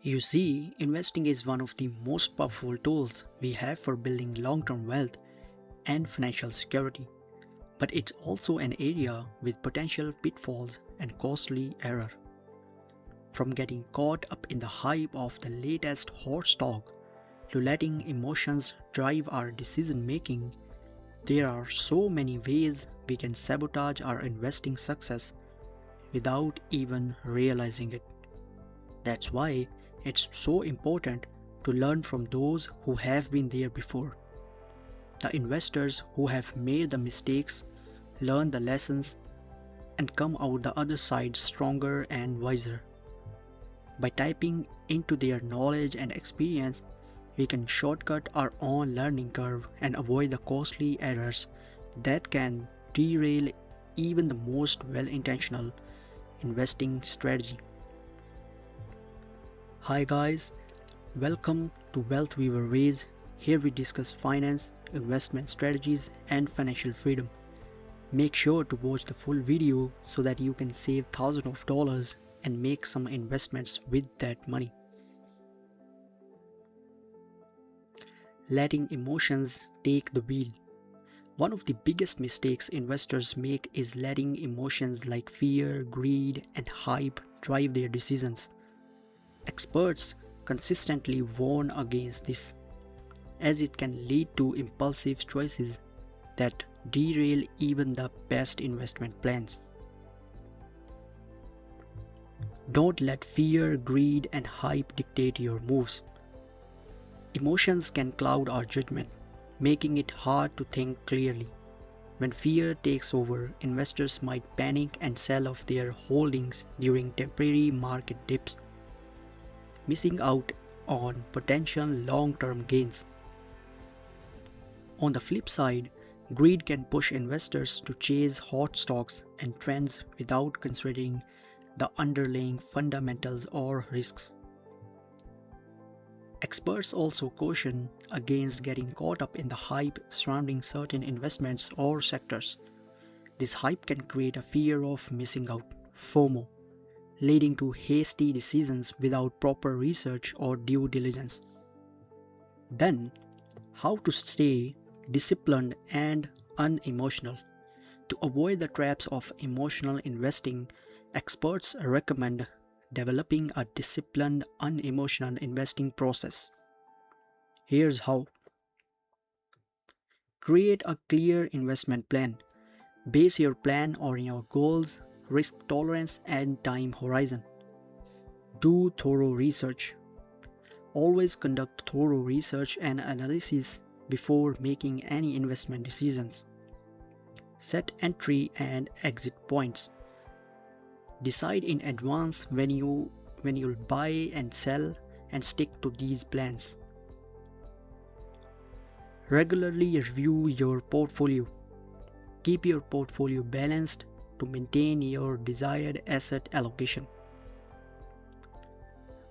You see, investing is one of the most powerful tools we have for building long term wealth and financial security, but it's also an area with potential pitfalls and costly error. From getting caught up in the hype of the latest hot stock to letting emotions drive our decision making, there are so many ways we can sabotage our investing success without even realizing it. That's why it's so important to learn from those who have been there before. The investors who have made the mistakes, learned the lessons, and come out the other side stronger and wiser. By tapping into their knowledge and experience, we can shortcut our own learning curve and avoid the costly errors that can derail even the most well intentional investing strategy. Hi guys, welcome to Wealth Weaver Ways. Here we discuss finance, investment strategies, and financial freedom. Make sure to watch the full video so that you can save thousands of dollars and make some investments with that money. Letting emotions take the wheel. One of the biggest mistakes investors make is letting emotions like fear, greed, and hype drive their decisions. Experts consistently warn against this, as it can lead to impulsive choices that derail even the best investment plans. Don't let fear, greed, and hype dictate your moves. Emotions can cloud our judgment, making it hard to think clearly. When fear takes over, investors might panic and sell off their holdings during temporary market dips, missing out on potential long-term gains. On the flip side, greed can push investors to chase hot stocks and trends without considering the underlying fundamentals or risks. Experts also caution against getting caught up in the hype surrounding certain investments or sectors. This hype can create a fear of missing out, FOMO, leading to hasty decisions without proper research or due diligence. Then, how to stay disciplined and unemotional. To avoid the traps of emotional investing, experts recommend developing a disciplined, unemotional investing process. Here's how. Create a clear investment plan. Base your plan on your goals, risk tolerance, and time horizon. Do thorough research. Always conduct thorough research and analysis before making any investment decisions. Set entry and exit points. Decide in advance when you'll buy and sell and stick to these plans. Regularly review your portfolio. Keep your portfolio balanced to maintain your desired asset allocation.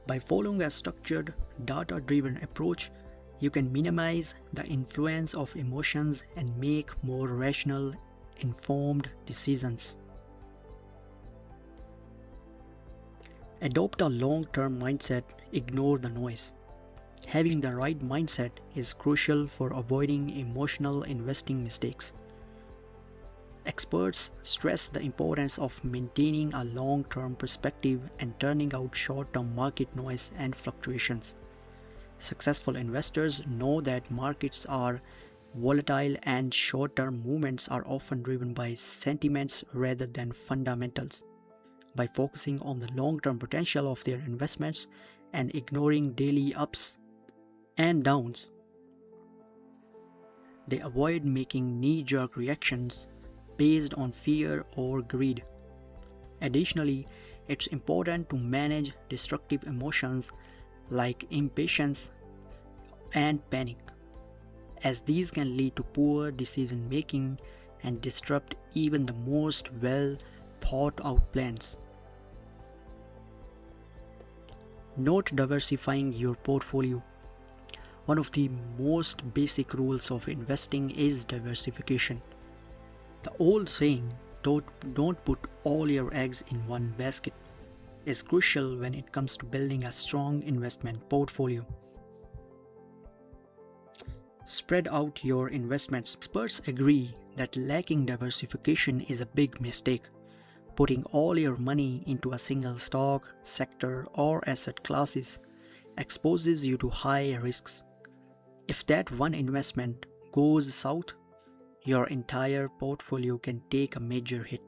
By following a structured, data-driven approach, you can minimize the influence of emotions and make more rational, informed decisions. Adopt a long-term mindset, ignore the noise. Having the right mindset is crucial for avoiding emotional investing mistakes. Experts stress the importance of maintaining a long-term perspective and turning out short-term market noise and fluctuations. Successful investors know that markets are volatile and short-term movements are often driven by sentiments rather than fundamentals. By focusing on the long-term potential of their investments and ignoring daily ups and downs, they avoid making knee-jerk reactions based on fear or greed. Additionally, it's important to manage destructive emotions like impatience and panic, as these can lead to poor decision making and disrupt even the most well thought out plans. Note diversifying your portfolio. One of the most basic rules of investing is diversification. The old saying, don't put all your eggs in one basket, is crucial when it comes to building a strong investment portfolio. Spread out your investments. Experts agree that lacking diversification is a big mistake. Putting all your money into a single stock, sector, or asset classes exposes you to high risks. If that one investment goes south, your entire portfolio can take a major hit.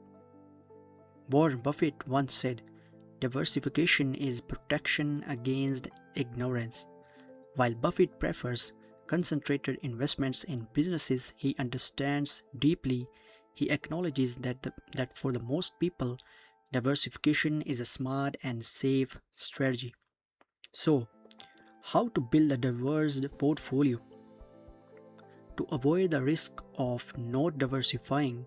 Warren Buffett once said, diversification is protection against ignorance. While Buffett prefers concentrated investments in businesses he understands deeply, he acknowledges that for the most people, diversification is a smart and safe strategy. So, how to build a diverse portfolio? To avoid the risk of not diversifying,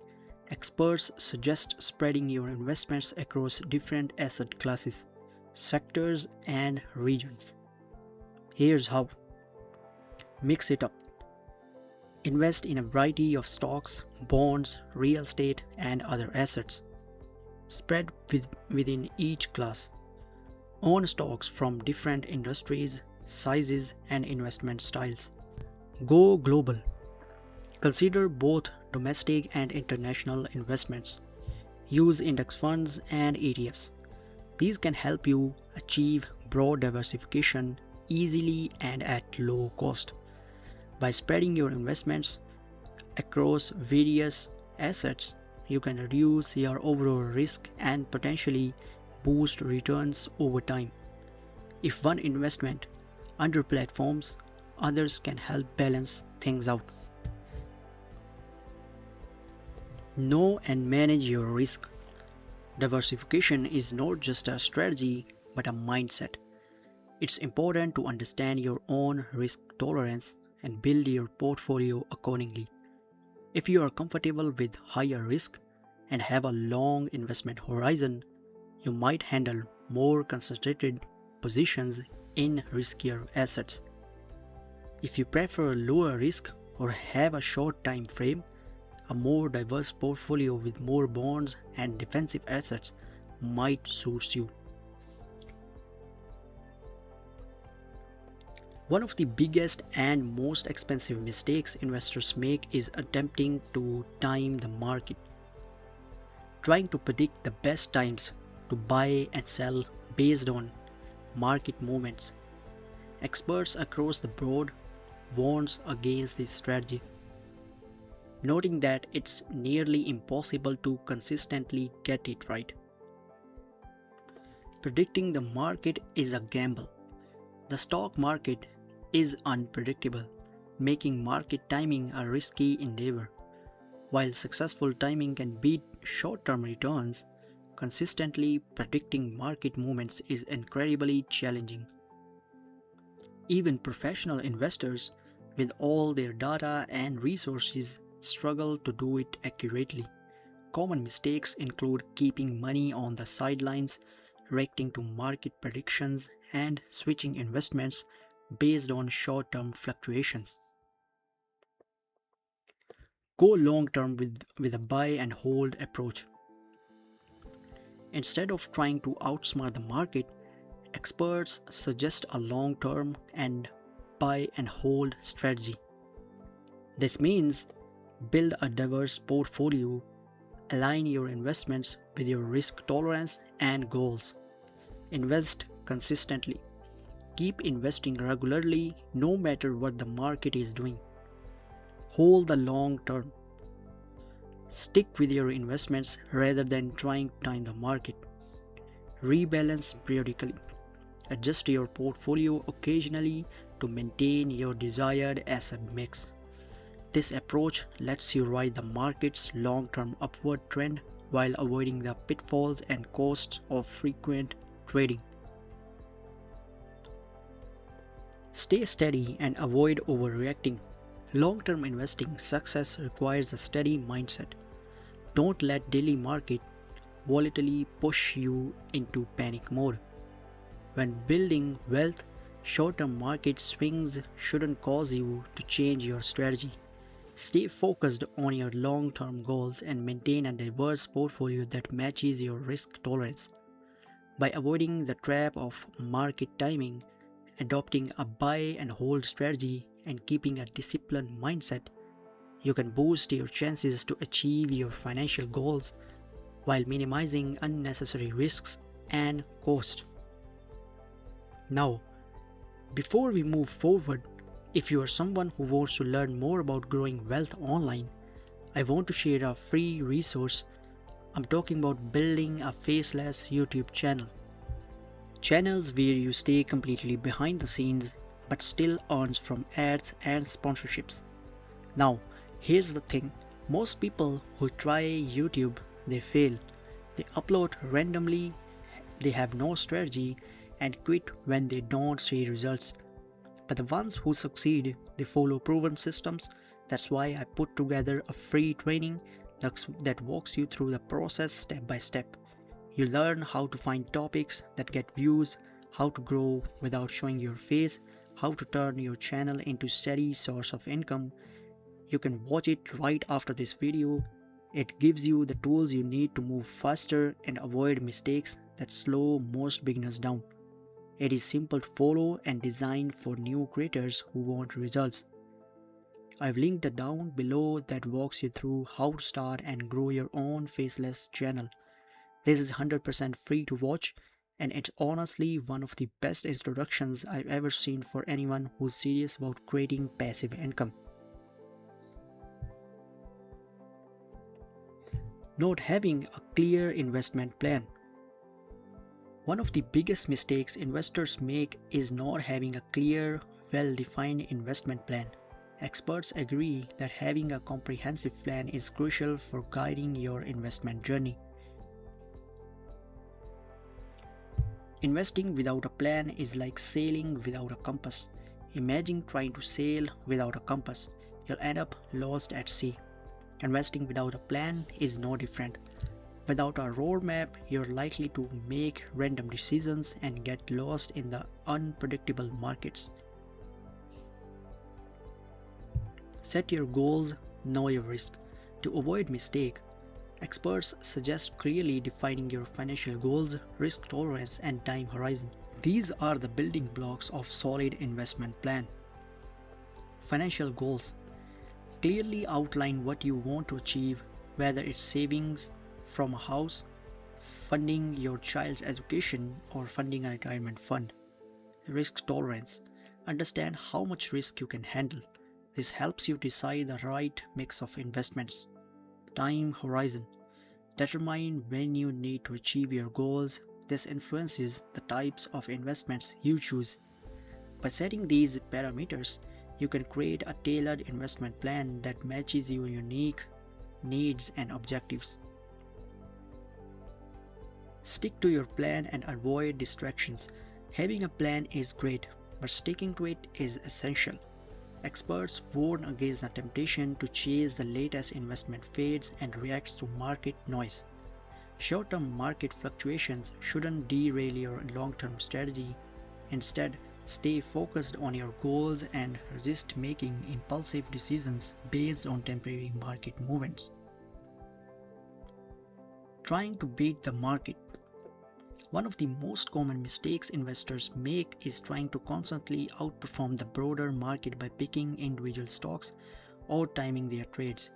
experts suggest spreading your investments across different asset classes, sectors, and regions. Here's how. Mix it up. Invest in a variety of stocks, bonds, real estate, and other assets. Spread within each class. Own stocks from different industries, sizes, and investment styles. Go global. Consider both domestic and international investments. Use index funds and ETFs. These can help you achieve broad diversification easily and at low cost. By spreading your investments across various assets, you can reduce your overall risk and potentially boost returns over time. If one investment underperforms, others can help balance things out. Know and manage your risk. Diversification is not just a strategy but a mindset. It's important to understand your own risk tolerance and build your portfolio accordingly. If you are comfortable with higher risk and have a long investment horizon, you might handle more concentrated positions in riskier assets. If you prefer lower risk or have a short time frame, a more diverse portfolio with more bonds and defensive assets might suit you. One of the biggest and most expensive mistakes investors make is attempting to time the market. Trying to predict the best times to buy and sell based on market movements. Experts across the board warns against this strategy, noting that it's nearly impossible to consistently get it right. Predicting the market is a gamble. The stock market is unpredictable, making market timing a risky endeavor. While successful timing can beat short-term returns, consistently predicting market movements is incredibly challenging. Even professional investors, with all their data and resources, struggle to do it accurately. Common mistakes include keeping money on the sidelines, reacting to market predictions, and switching investments based on short-term fluctuations. Go long-term with a buy and hold approach. Instead of trying to outsmart the market, experts suggest a long-term and buy and hold strategy. This means build a diverse portfolio, align your investments with your risk tolerance and goals. Invest consistently. Keep investing regularly no matter what the market is doing. Hold the long term. Stick with your investments rather than trying to time the market. Rebalance periodically. Adjust your portfolio occasionally to maintain your desired asset mix. This approach lets you ride the market's long-term upward trend while avoiding the pitfalls and costs of frequent trading. Stay steady and avoid overreacting. Long-term investing success requires a steady mindset. Don't let daily market volatility push you into panic mode. When building wealth, short-term market swings shouldn't cause you to change your strategy. Stay focused on your long-term goals and maintain a diverse portfolio that matches your risk tolerance. By avoiding the trap of market timing, adopting a buy and hold strategy, and keeping a disciplined mindset, you can boost your chances to achieve your financial goals while minimizing unnecessary risks and cost. Now, before we move forward, if you are someone who wants to learn more about growing wealth online, I want to share a free resource. I'm talking about building a faceless YouTube channel. Channels where you stay completely behind the scenes but still earns from ads and sponsorships. Now, here's the thing. Most people who try YouTube, they fail. They upload randomly, they have no strategy, and quit when they don't see results. But the ones who succeed, they follow proven systems. That's why I put together a free training that walks you through the process step by step. You learn how to find topics that get views, how to grow without showing your face, how to turn your channel into a steady source of income. You can watch it right after this video. It gives you the tools you need to move faster and avoid mistakes that slow most beginners down. It is simple to follow and designed for new creators who want results. I've linked it down below that walks you through how to start and grow your own faceless channel. This is 100% free to watch, and it's honestly one of the best introductions I've ever seen for anyone who's serious about creating passive income. Not having a clear investment plan. One of the biggest mistakes investors make is not having a clear, well-defined investment plan. Experts agree that having a comprehensive plan is crucial for guiding your investment journey. Investing without a plan is like sailing without a compass. Imagine trying to sail without a compass. You'll end up lost at sea. Investing without a plan is no different. Without a roadmap, you're likely to make random decisions and get lost in the unpredictable markets. Set your goals, know your risk. To avoid mistake, experts suggest clearly defining your financial goals, risk tolerance, and time horizon. These are the building blocks of solid investment plan. Financial goals. Clearly outline what you want to achieve, whether it's savings from a house, funding your child's education, or funding a retirement fund. Risk tolerance. Understand how much risk you can handle. This helps you decide the right mix of investments. Time horizon. Determine when you need to achieve your goals. This influences the types of investments you choose. By setting these parameters, you can create a tailored investment plan that matches your unique needs and objectives. Stick to your plan and avoid distractions. Having a plan is great, but sticking to it is essential. Experts warn against the temptation to chase the latest investment fads and react to market noise. Short-term market fluctuations shouldn't derail your long-term strategy. Instead, stay focused on your goals and resist making impulsive decisions based on temporary market movements. Trying to beat the market. One of the most common mistakes investors make is trying to constantly outperform the broader market by picking individual stocks or timing their trades.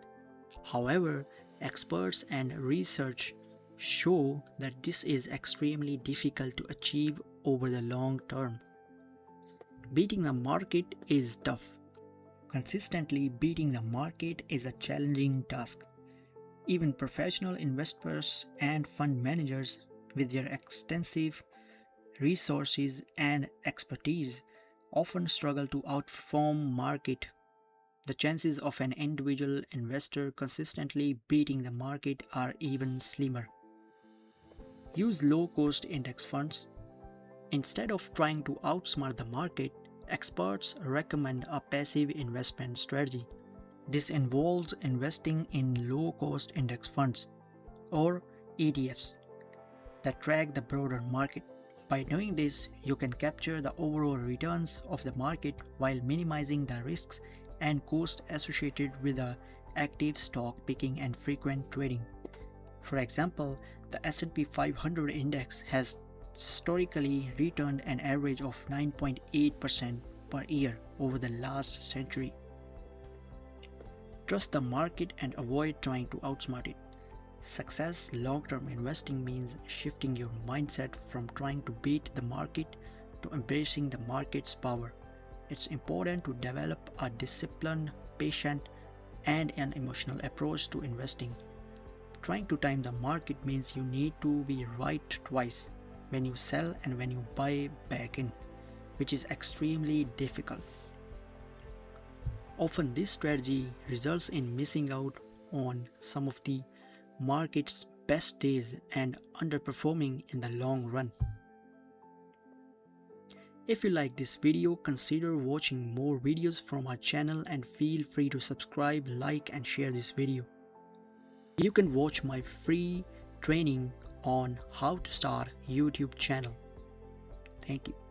However, experts and research show that this is extremely difficult to achieve over the long term. Beating the market is tough. Consistently beating the market is a challenging task. Even professional investors and fund managers with their extensive resources and expertise often struggle to outperform market. The chances of an individual investor consistently beating the market are even slimmer. Use low-cost index funds. Instead of trying to outsmart the market, experts recommend a passive investment strategy. This involves investing in low-cost index funds, or ETFs, that track the broader market. By doing this, you can capture the overall returns of the market while minimizing the risks and costs associated with the active stock picking and frequent trading. For example, the S&P 500 index has historically returned an average of 9.8% per year over the last century. Trust the market and avoid trying to outsmart it. Success long-term investing means shifting your mindset from trying to beat the market to embracing the market's power. It's important to develop a disciplined, patient, and an emotional approach to investing. Trying to time the market means you need to be right twice, when you sell and when you buy back in, which is extremely difficult. Often, this strategy results in missing out on some of the market's best days and underperforming in the long run. If you like this video, consider watching more videos from our channel and feel free to subscribe, like and share this video. You can watch my free training on how to start YouTube channel. Thank you.